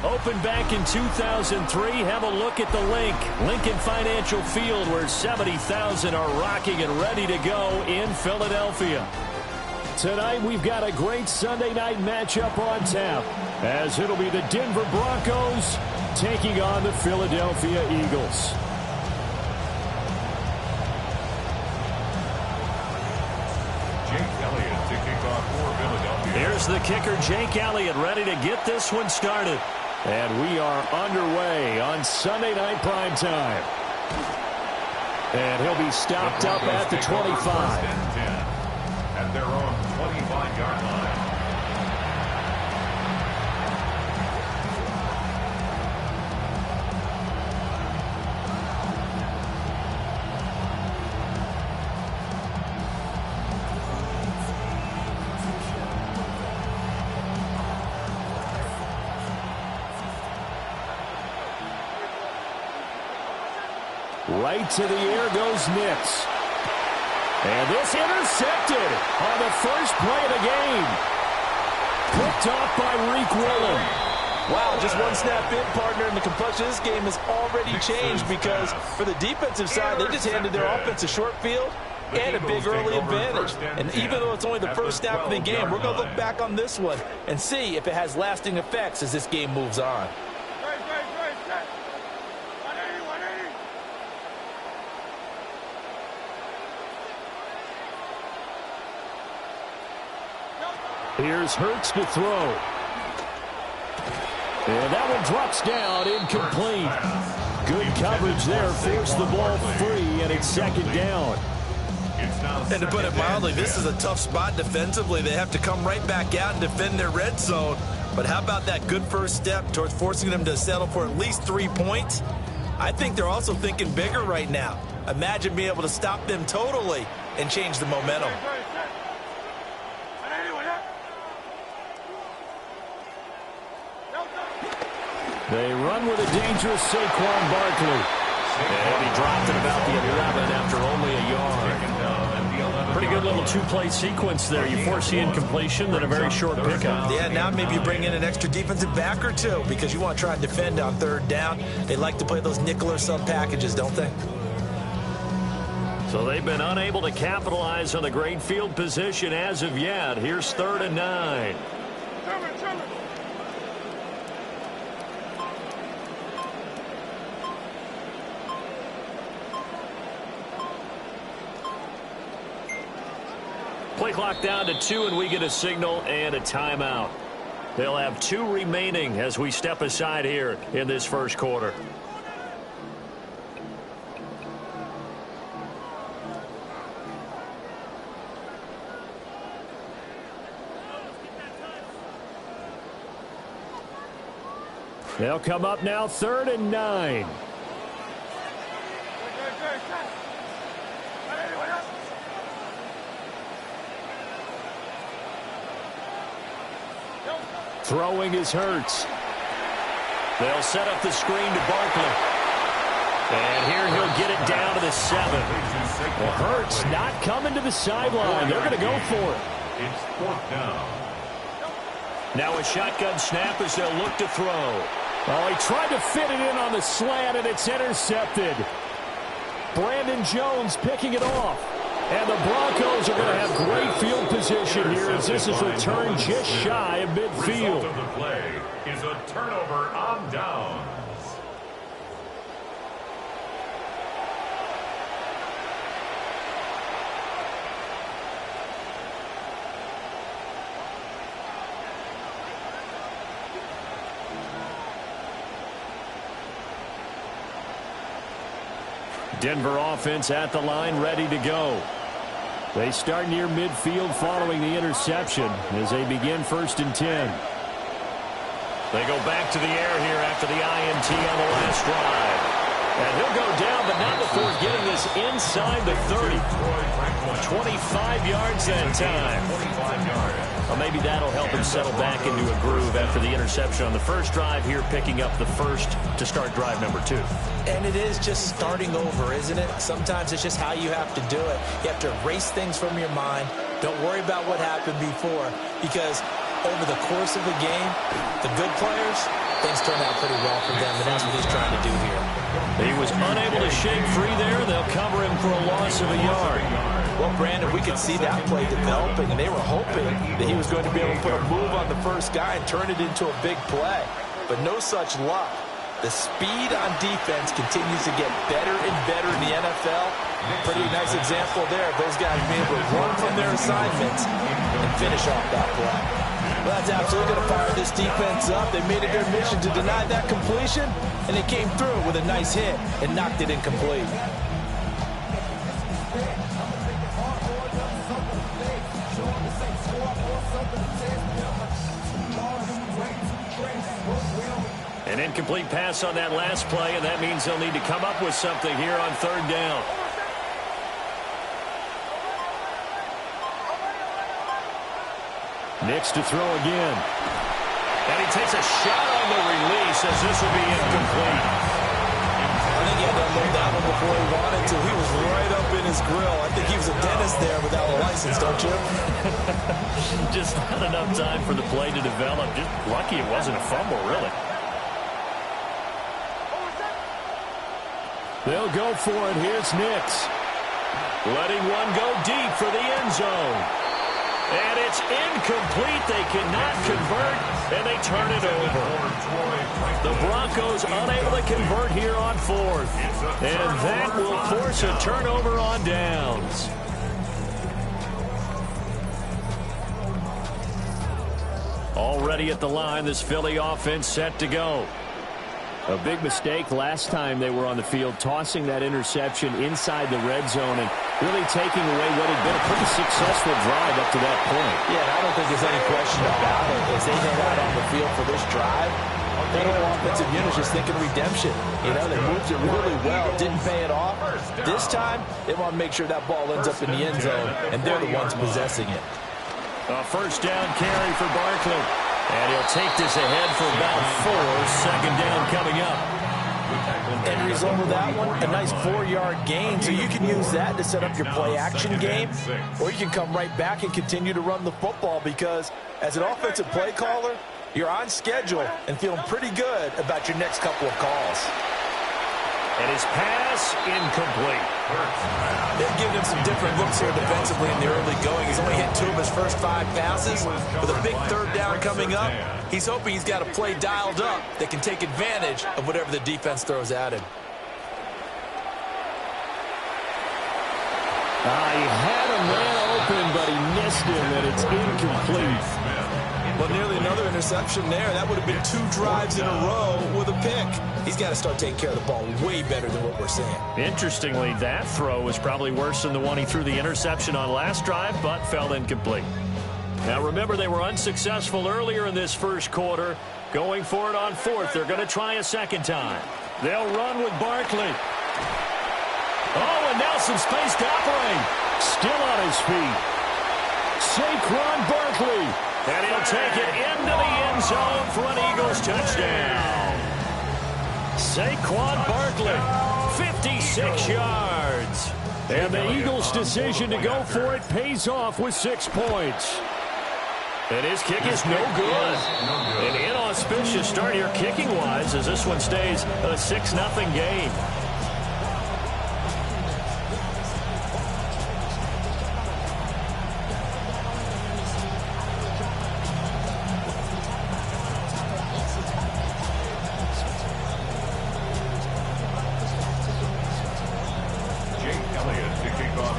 Opened back in 2003. Have a look at the Lincoln Financial Field, where 70,000 are rocking and ready to go in Philadelphia. Tonight we've got a great Sunday night matchup on tap, as it'll be the Denver Broncos taking on the Philadelphia Eagles. Here's the kicker, Jake Elliott, ready to get this one started. And we are underway on Sunday night primetime. And he'll be stopped up at the 25. At their own 25-yard line. Right to the air goes Nix. And this intercepted on the first play of the game. Picked off by Reek Willen. Wow, just one snap in, partner, and the complexion of this game has already changed, because for the defensive side, they just handed their offense a short field and a big early advantage. And even though it's only the first snap of the game, we're going to look back on this one and see if it has lasting effects as this game moves on. Here's Hurts to throw. And that one drops down, incomplete. Good coverage there, forced the ball free, and it's second down. And to put it mildly, this is a tough spot defensively. They have to come right back out and defend their red zone. But how about that good first step towards forcing them to settle for at least 3 points? I think they're also thinking bigger right now. Imagine being able to stop them totally and change the momentum. They run with a dangerous Saquon Barkley. And he dropped it about the 11 after only a yard. Pretty good little two-play sequence there. You force the incompletion, then a very short pickup. Yeah, now maybe you bring in an extra defensive back or two, because you want to try and defend on third down. They like to play those nickel or sub packages, don't they? So they've been unable to capitalize on the great field position as of yet. Here's 3rd and 9. Play clock down to 2, and we get a signal and a timeout. They'll have 2 remaining as we step aside here in this first quarter. They'll come up now, 3rd and 9. Throwing is Hurts. They'll set up the screen to Barkley. And here he'll get it down to the 7. Well, Hurts not coming to the sideline. They're going to go for it. It's 4th down. Now a shotgun snap as they'll look to throw. Oh, he tried to fit it in on the slant, and it's intercepted. Brandon Jones picking it off. And the Broncos are going to have great field position here as this is returned just shy of midfield. Result of the play is a turnover on downs. Denver offense at the line, ready to go. They start near midfield following the interception as they begin 1st and 10. They go back to the air here after the INT on the last drive. And he'll go down, but not before getting this inside the 30. 25 yards that time. Well, maybe that'll help him settle back into a groove after the interception on the first drive here, picking up the first to start drive number 2. And it is just starting over, isn't it? Sometimes it's just how you have to do it. You have to erase things from your mind. Don't worry about what happened before, because over the course of the game, the good players things turned out pretty well for them, and that's what he's trying to do here. He was unable to shake free there. They'll cover him for a loss of a yard. Well, Brandon, we could see that play developing, and they were hoping that he was going to be able to put a move on the first guy and turn it into a big play. But no such luck. The speed on defense continues to get better and better in the NFL. Pretty nice example there. Those guys being able to run from their assignments and finish off that play. Well, that's absolutely going to fire this defense up. They made it their mission to deny that completion, and they came through with a nice hit and knocked it incomplete. An incomplete pass on that last play, and that means they'll need to come up with something here on third down. Nix to throw again. And he takes a shot on the release as this will be incomplete. I think he had to unload that one before he wanted to. He was right up in his grill. I think he was a dentist there without a license, don't you? Just not enough time for the play to develop. Just lucky it wasn't a fumble, really. They'll go for it. Here's Nix. Letting one go deep for the end zone. And it's incomplete. They cannot convert, and they turn it over. The Broncos unable to convert here on fourth. And that will force a turnover on downs. Already at the line, this Philly offense set to go. A big mistake last time they were on the field, tossing that interception inside the red zone and really taking away what had been a pretty successful drive up to that point. Yeah, and I don't think there's any question about it. As they head out on the field for this drive, that whole offensive unit is just thinking redemption. You know, they moved it really well, didn't pay it off. This time, they want to make sure that ball ends up in the end zone, and they're the ones possessing it. A first down carry for Barkley. And he'll take this ahead for about 4. Second down coming up. End result of that one, a nice 4-yard gain. So you can use that to set up your play-action game, or you can come right back and continue to run the football because as an offensive play caller, you're on schedule and feeling pretty good about your next couple of calls. And his pass incomplete. They've given him some different looks here defensively in the early going. He's only hit 2 of his first 5 passes. With a big third down coming up, he's hoping he's got a play dialed up that can take advantage of whatever the defense throws at him. He had a man open, but he missed him, and it's incomplete. Well, nearly another interception there. That would have been 2 drives in a row with a pick. He's got to start taking care of the ball way better than what we're seeing. Interestingly, that throw was probably worse than the one he threw the interception on last drive, but fell incomplete. Now, remember, they were unsuccessful earlier in this first quarter. Going for it on fourth. They're going to try a second time. They'll run with Barkley. Oh, and now some space to operate. Still on his feet. Saquon Barkley. And he'll take it into the end zone for an Eagles touchdown. Saquon Barkley, 56 yards. And the Eagles' decision to go for it pays off with 6 points. And his kick is no good. An inauspicious start here kicking-wise as this one stays a 6-0 game.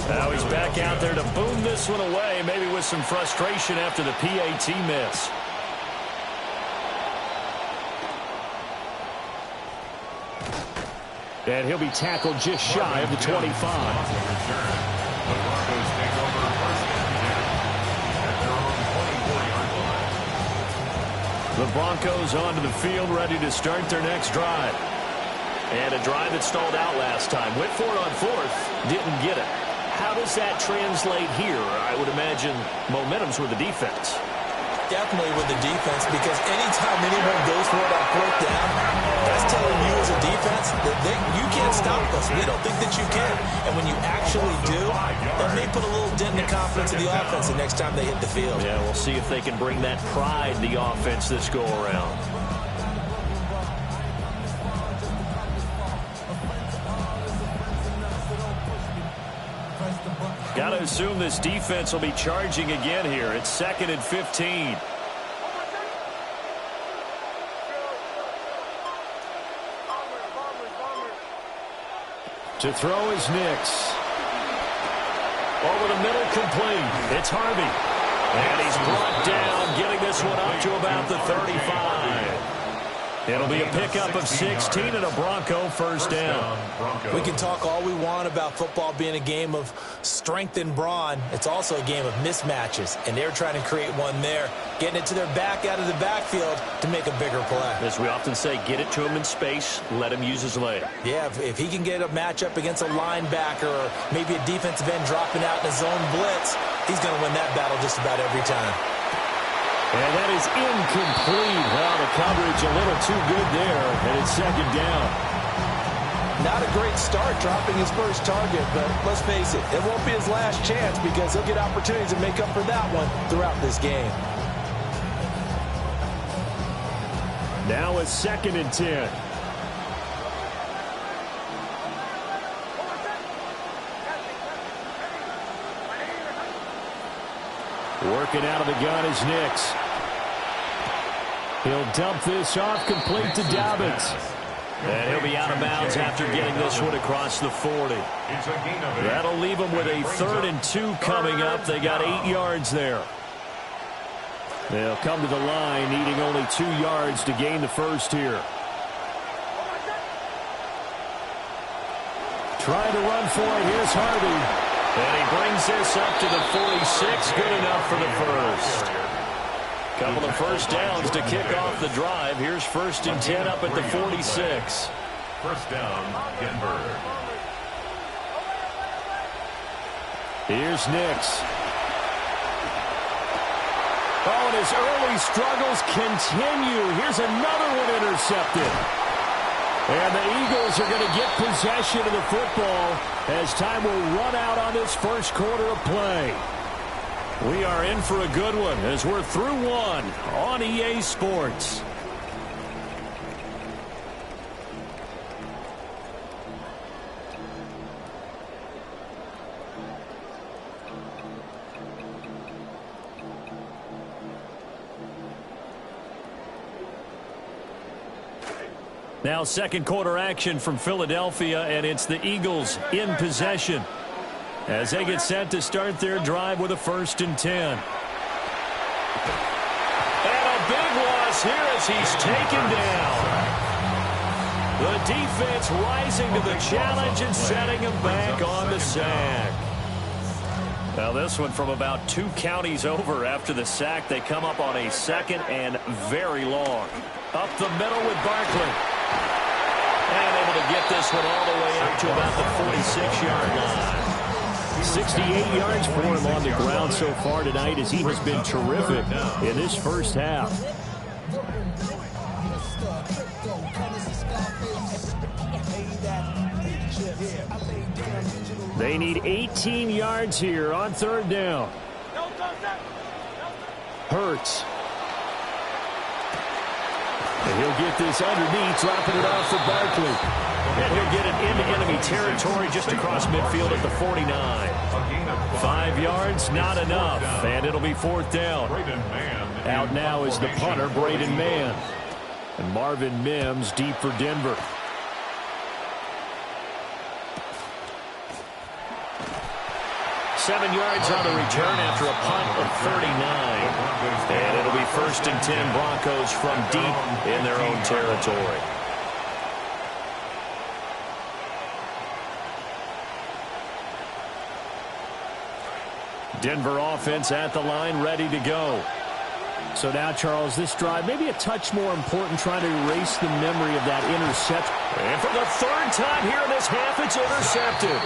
Now he's back out there to boom this one away, maybe with some frustration after the PAT miss. And he'll be tackled just shy of the 25. The Broncos onto the field, ready to start their next drive. And a drive that stalled out last time. Went for it on fourth, didn't get it. How does that translate here? I would imagine momentum's with the defense. Definitely with the defense, because anytime anyone goes for it on fourth down, that's telling you as a defense that you can't stop us. We don't think that you can. And when you actually do, that may put a little dent in the confidence of the offense the next time they hit the field. Yeah, we'll see if they can bring that pride in the offense this go around. Got to assume this defense will be charging again here. It's 2nd and 15. To throw is Nix. Over the middle, complete. It's Harvey. And he's brought down, getting this one up to about the 35. It'll be a pickup of 16 and a Bronco first down. We can talk all we want about football being a game of strength and brawn. It's also a game of mismatches, and they're trying to create one there, getting it to their back out of the backfield to make a bigger play. As we often say, get it to him in space, let him use his leg. Yeah, if he can get a matchup against a linebacker or maybe a defensive end dropping out in a zone blitz, he's going to win that battle just about every time. And that is incomplete. Well, the coverage a little too good there, and it's 2nd down. Not a great start dropping his first target, but let's face it, it won't be his last chance because he'll get opportunities to make up for that one throughout this game. Now it's 2nd and 10. Working out of the gun is Nix. He'll dump this off, complete to Dobbins. And he'll be out of bounds after getting this one across the 40. That'll leave him with a 3rd and 2 coming up. They got 8 yards there. They'll come to the line, needing only 2 yards to gain the first here. Trying to run for it. Here's Harvey. And he brings this up to the 46. Good enough for the first. Couple of first downs to kick off the drive. Here's 1st and 10 up at the 46. First down, Denver. Here's Nix. Oh, and his early struggles continue. Here's another one intercepted. And the Eagles are going to get possession of the football as time will run out on this first quarter of play. We are in for a good one as we're through one on EA Sports. Now 2nd quarter action from Philadelphia, and it's the Eagles in possession as they get set to start their drive with a 1st and 10. And a big loss here as he's taken down. The defense rising to the challenge and setting him back on the sack. Now this one from about 2 counties over after the sack. They come up on a 2nd and very long. Up the middle with Barkley. And able to get this one all the way up to about the 46-yard line. 68 yards for him on the ground so far tonight as he has been terrific in this first half. They need 18 yards here on 3rd down. Hurts. And he'll get this underneath, dropping it off for Barkley. And he'll get it into enemy territory just across midfield at the 49. 5 yards, not enough. And it'll be 4th down. Out now is the punter, Braden Mann. And Marvin Mims deep for Denver. Seven yards on the return after a punt of 39. And it'll be 1st and 10 Broncos from deep in their own territory. Denver offense at the line, ready to go. So now, Charles, this drive maybe a touch more important, trying to erase the memory of that interception. And for the 3rd time here in this half, it's intercepted.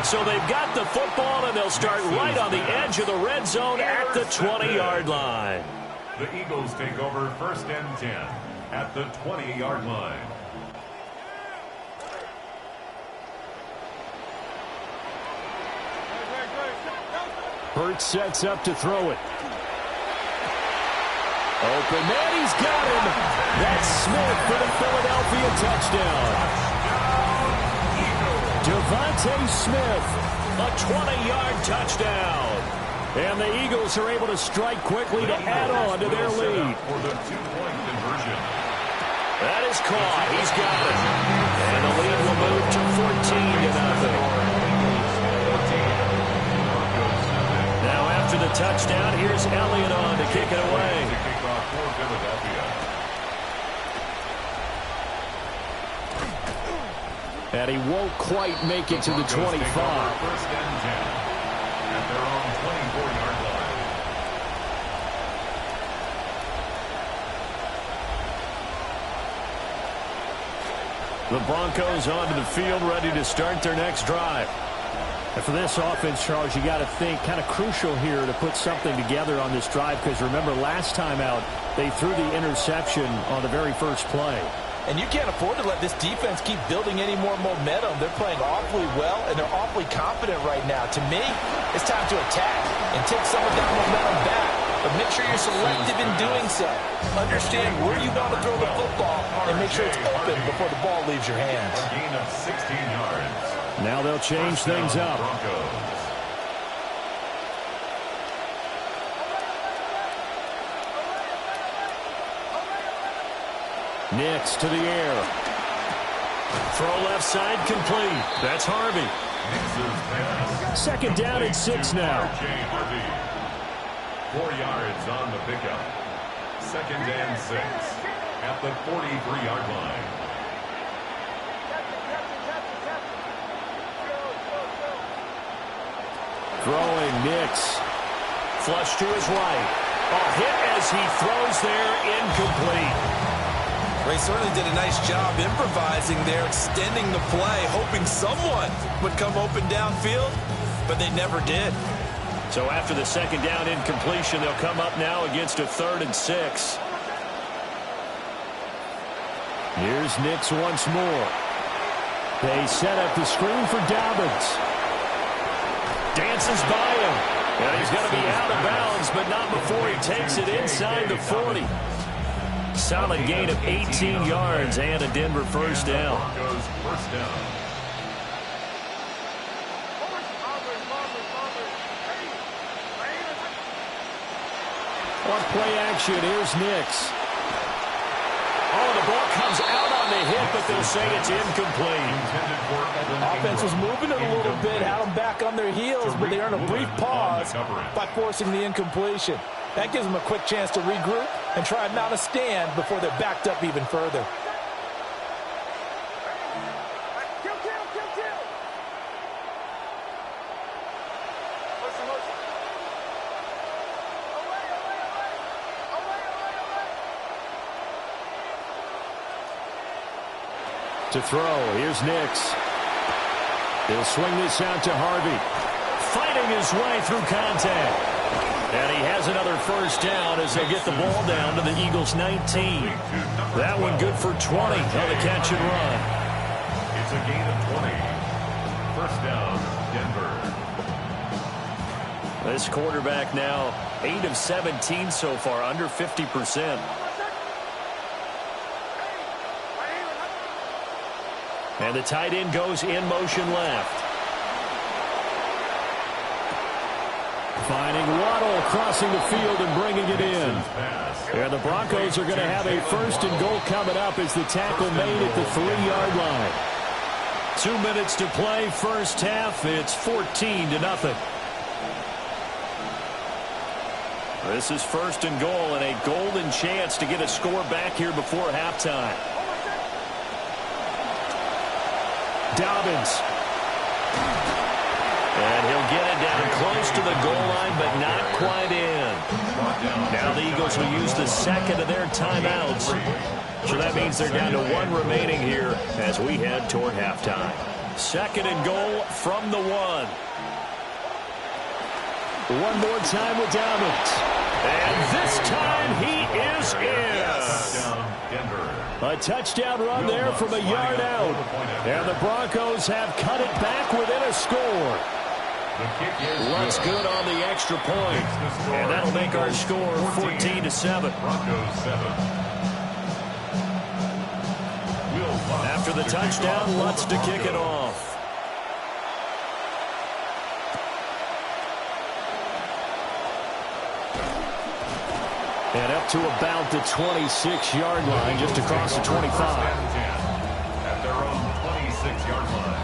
So they've got the football, and they'll start right on the edge of the red zone at the 20-yard line. The Eagles take over 1st and 10 at the 20-yard line. Hurts sets up to throw it. Open man, he's got him. That's Smith for the Philadelphia touchdown. Devontae Smith A 20-yard touchdown. And the Eagles are able to strike quickly to add on to their lead. For the two-point conversion. That is caught. He's got it. And the lead will move to 14-0. Now after the touchdown, here's Elliott on to kick it away. And he won't quite make it to the 25. First and 10 at their own 24-yard line. The Broncos onto the field, ready to start their next drive. And for this offense, Charles, you got to think kind of crucial here to put something together on this drive, because remember last time out they threw the interception on the very first play. And you can't afford to let this defense keep building any more momentum. They're playing awfully well, and they're awfully confident right now. To me, it's time to attack and take some of that momentum back. But make sure you're selective in doing so. Understand where you want to throw the football and make sure it's open before the ball leaves your hands. A gain of 16 yards. Now they'll change things up. Broncos. Nix to the air. Throw left side complete. That's Harvey. Second down and 6 now. 4 yards on the pickup. Second and 6 at the 43-yard line. Throwing Nix. Flush to his right. A hit as he throws there, incomplete. Ray certainly did a nice job improvising there, extending the play, hoping someone would come open downfield, but they never did. So after the second down incompletion, they'll come up now against a 3rd and 6. Here's Nix once more. They set up the screen for Dobbins. Dances by him. And he's going to be out of bounds, but not before he takes it inside the 40. Solid gain of 18 yards and a Denver first down. On play action, here's Nix. Oh, the ball comes out on the hit, but they'll say it's incomplete. Offense was moving it a little bit, had them back on their heels, but they earned a brief pause by forcing the incompletion. That gives them a quick chance to regroup and try and mount a stand before they're backed up even further. To throw, here's Nix. He'll swing this out to Harvey. Fighting his way through contact. And he has another first down as they get the ball down to the Eagles' 19. That one good for 20 on the catch and run. It's a gain of 20. First down, Denver. This quarterback now 8 of 17 so far, under 50%. And the tight end goes in motion left. Finding Waddle crossing the field and bringing it in. And the Broncos are going to have a first and goal coming up as the tackle made at the 3-yard line. 2 minutes to play, first half. It's 14-0. This is first and goal and a golden chance to get a score back here before halftime. Dobbins. And he'll get it down close to the goal line, but not quite in. Now the Eagles will use the second of their timeouts. So that means they're down to 1 remaining here as we head toward halftime. Second and goal from the 1. One more time with Dobbins. And this time he is in. A touchdown run there from a yard out. And the Broncos have cut it back within a score. Looks good on the extra point. And that'll make our score 14-7. After the touchdown, Lutz to kick it off. And up to about the 26-yard line, just across the 25. At their own 26-yard line.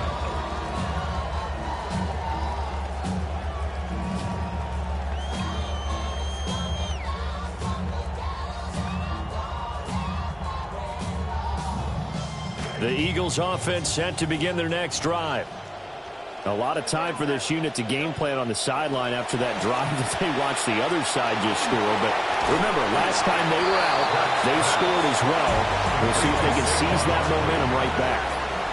The Eagles offense set to begin their next drive. A lot of time for this unit to game plan on the sideline after that drive that they watched the other side just score. But remember, last time they were out, they scored as well. We'll see if they can seize that momentum right back.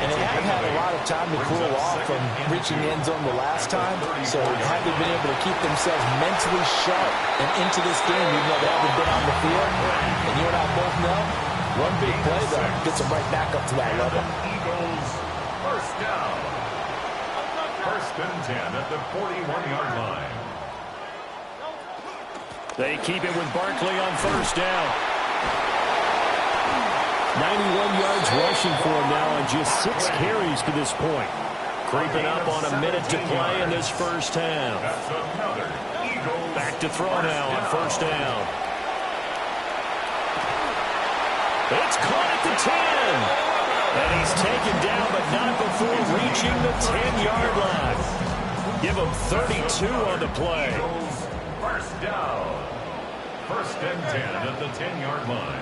And they have had a lot of time to cool off from reaching the end zone the last time. So have they been able to keep themselves mentally sharp and into this game, even though they haven't been on the field? And you and I both know, one big play, though, gets them right back up to that level. Eagles, first down. First and 10 at the 41-yard line. They keep it with Barkley on first down. 91 yards rushing for him now on just 6 carries to this point. Creeping up on a minute to play in this first half. That's another Eagles. Back to throw now on first down. It's caught at the 10. And he's taken down, but not before reaching the 10-yard line. Give him 32 on the play. Eagles, first down. First and 10 at the 10-yard line.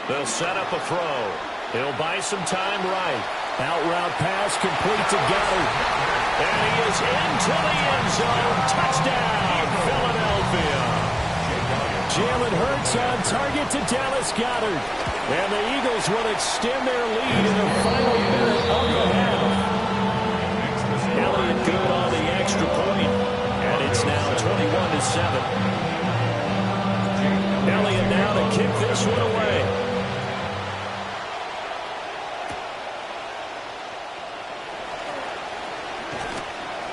They'll set up a throw. He'll buy some time right. Out route pass complete to Goddard. And he is into the end zone. Touchdown, Philadelphia. Jalen Hurts on target to Dallas Goedert. And the Eagles will extend their lead in the final minute of the half. Elliott good on the extra point. And it's now 21-7. Elliott now to kick this one away.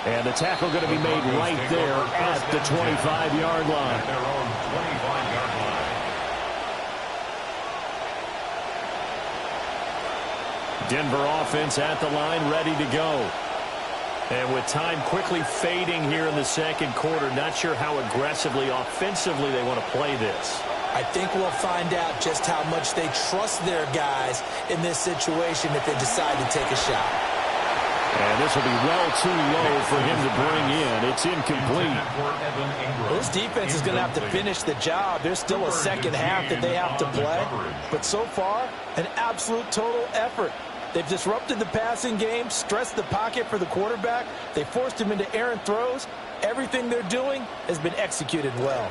And the tackle going to be made right there at the 25-yard line. At their own 25-yard line. Denver offense at the line, ready to go. And with time quickly fading here in the second quarter, not sure how aggressively, offensively they want to play this. I think we'll find out just how much they trust their guys in this situation if they decide to take a shot. And this will be well too low for him to bring in. It's incomplete. This defense is going to have to finish the job. There's still a second half that they have to play. But so far, an absolute total effort. They've disrupted the passing game, stressed the pocket for the quarterback. They forced him into errant throws. Everything they're doing has been executed well.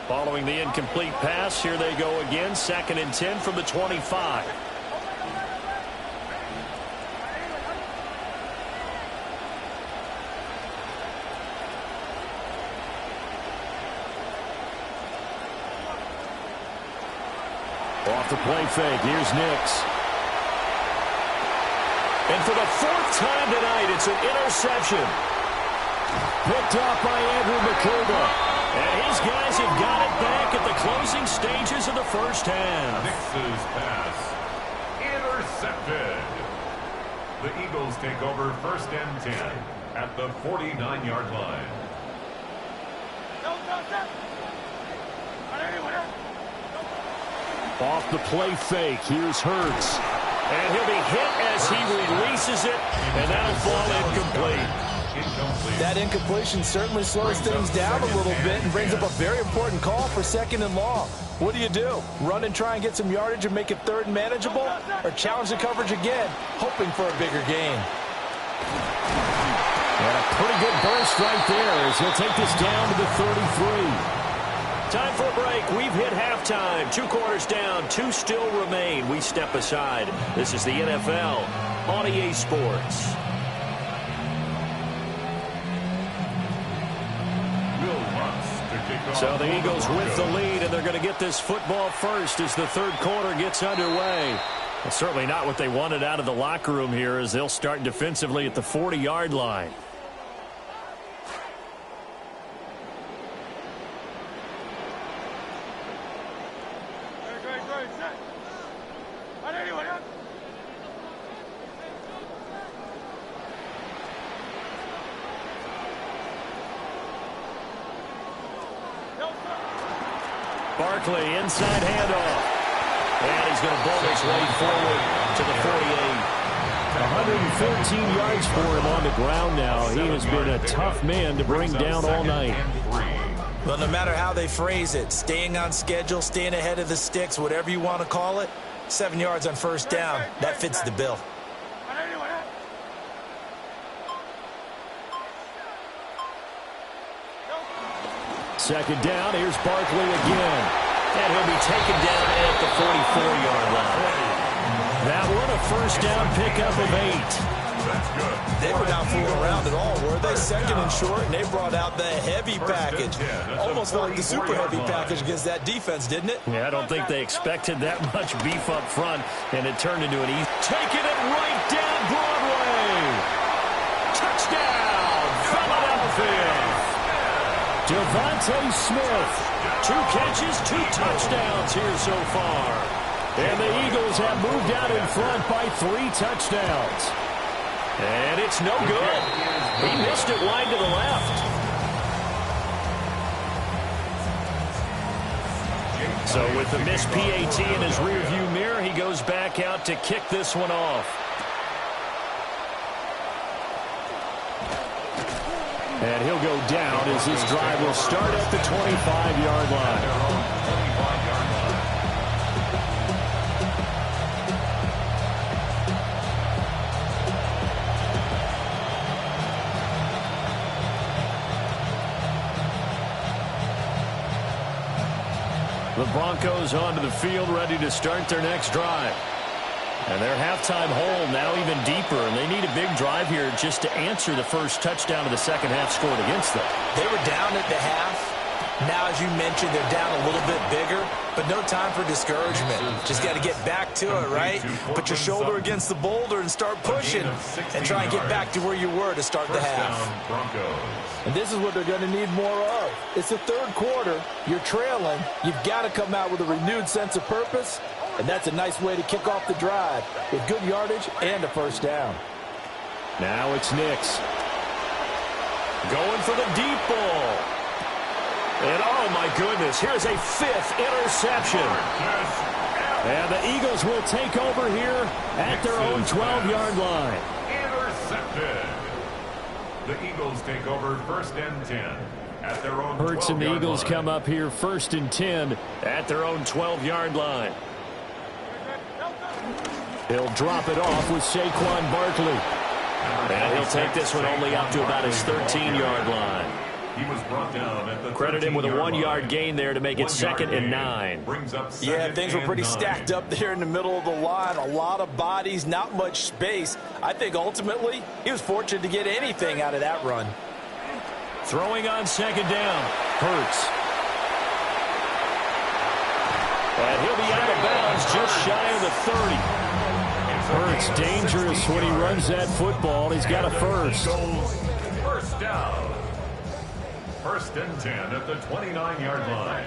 Following the incomplete pass, here they go again. 2nd and 10 from the 25. Off the play fake, here's Nix. And for the 4th time tonight, it's an interception. Picked off by Andrew McCurva. And his guys have got it back at the closing stages of the first half. Nix's pass intercepted. The Eagles take over 1st and 10 at the 49-yard line. Off the play fake, here's Hurts. And he'll be hit as he releases it, and that'll fall incomplete. That incompletion certainly slows things down a little bit and brings up a very important call for 2nd and long. What do? Run and try and get some yardage and make it 3rd and manageable? Or challenge the coverage again, hoping for a bigger gain? And a pretty good burst right there as he'll take this down to the 33. Time for a break. We've hit halftime. 2 quarters down. 2 still remain. We step aside. This is the NFL on EA Sports. So the Eagles with the lead, and they're going to get this football first as the 3rd quarter gets underway. Well, certainly not what they wanted out of the locker room here as they'll start defensively at the 40-yard line. Barkley, inside handoff. And he's going to bowl his way forward to the 48. 114 yards for him on the ground now. He has been a tough man to bring down all night. Well, no matter how they phrase it, staying on schedule, staying ahead of the sticks, whatever you want to call it, 7 yards on first down, that fits the bill. Second down, here's Barkley again. And he'll be taken down at the 44-yard line. That one a first down pickup of 8. They were not fooling around at all, were they? Second and short, and they brought out the heavy package. Almost like the super heavy package against that defense, didn't it? Yeah, I don't think they expected that much beef up front, and it turned into an easy. Taking it right down Broadway. Touchdown, Philadelphia. Devontae Smith, 2 catches, 2 touchdowns here so far. And the Eagles have moved out in front by 3 touchdowns. And it's no good. He missed it wide to the left. So with the missed PAT in his rearview mirror, he goes back out to kick this one off. And he'll go down as this drive will start at the 25-yard line. The Broncos onto the field, ready to start their next drive. And their halftime hole now even deeper, and they need a big drive here just to answer the first touchdown of the second half scored against them. They were down at the half. Now, as you mentioned, they're down a little bit bigger, but no time for discouragement. Just got to get back to it, right? Put your shoulder against the boulder and start pushing and try and get back to where you were to start the half. And this is what they're going to need more of. It's the third quarter. You're trailing. You've got to come out with a renewed sense of purpose, and that's a nice way to kick off the drive with good yardage and a first down. Now it's Nix. Going for the deep ball. And, oh, my goodness, here's a 5th interception. And the Eagles will take over here at their own 12-yard line. Intercepted. The Eagles take over 1st and 10 at their own 12-yard line. Hurts and the Eagles come up here 1st and 10 at their own 12-yard line. He'll drop it off with Saquon Barkley. And he'll take this one only up to about his 13-yard line. He was brought down at the Credit him with a 1-yard gain there to make it 2nd and 9. Yeah, things were pretty stacked up there in the middle of the line. A lot of bodies, not much space. I think ultimately he was fortunate to get anything out of that run. Throwing on 2nd down. Hurts. And he'll be out of bounds just shy of the 30. Hurts dangerous when he runs that football. He's got a first. First down. 1st and 10 at the 29-yard line.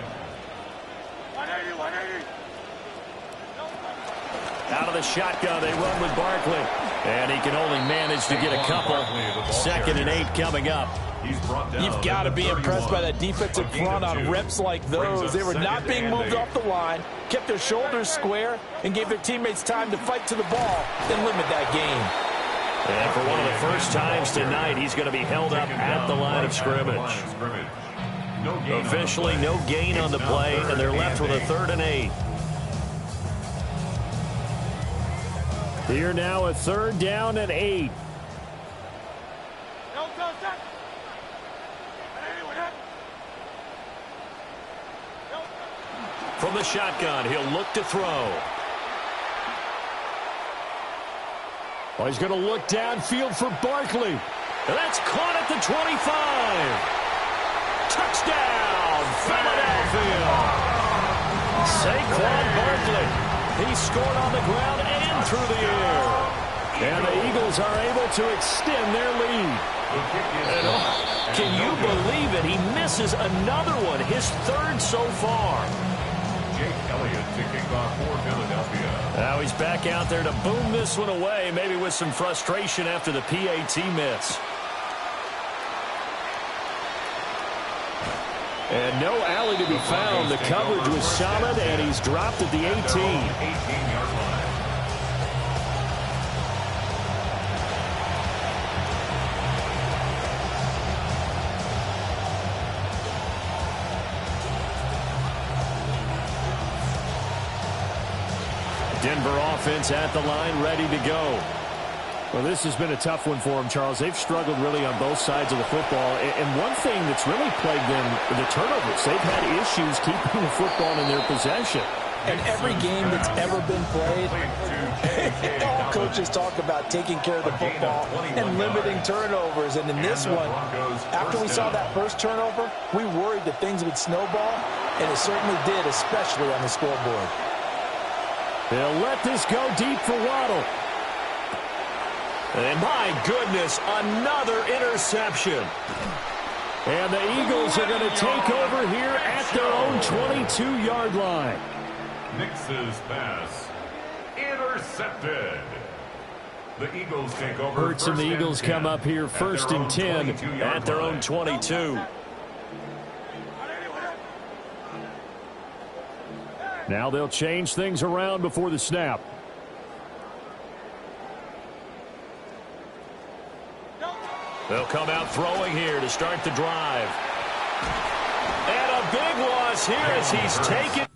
Out of the shotgun, they run with Barkley. And he can only manage to get a couple. 2nd and 8 coming up. You've got to be impressed by that defensive front on reps like those. They were not being moved off the line, kept their shoulders square, and gave their teammates time to fight to the ball and limit that game. And for one of the first times tonight, he's going to be held up at the line of scrimmage. Officially, no gain on the play, and they're left with a 3rd and 8. Here now a 3rd down and 8. From the shotgun, he'll look to throw. Well, he's going to look downfield for Barkley. That's caught at the 25. Touchdown, Philadelphia. Saquon Barkley. He scored on the ground and through the air. And the Eagles are able to extend their lead. And, can you believe it? He misses another one, his 3rd so far. To kick off for Philadelphia. Now he's back out there to boom this one away, maybe with some frustration after the PAT miss. And no alley to be found. The coverage was solid, and he's dropped at the 18. 18-yard line. Denver offense at the line, ready to go. Well, this has been a tough one for them, Charles. They've struggled really on both sides of the football. And one thing that's really plagued them, the turnovers. They've had issues keeping the football in their possession. And every game that's ever been played, all coaches talk about taking care of the football and limiting turnovers. And in this one, after we saw that first turnover, we worried that things would snowball, and it certainly did, especially on the scoreboard. They'll let this go deep for Waddle. And my goodness, another interception. And the Eagles are going to take over here at their own 22-yard line. Nix's pass intercepted. The Eagles take over. Hurts and the Eagles come up here first and 10 at their own 22. Now they'll change things around before the snap. They'll come out throwing here to start the drive. And a big loss here as he's taken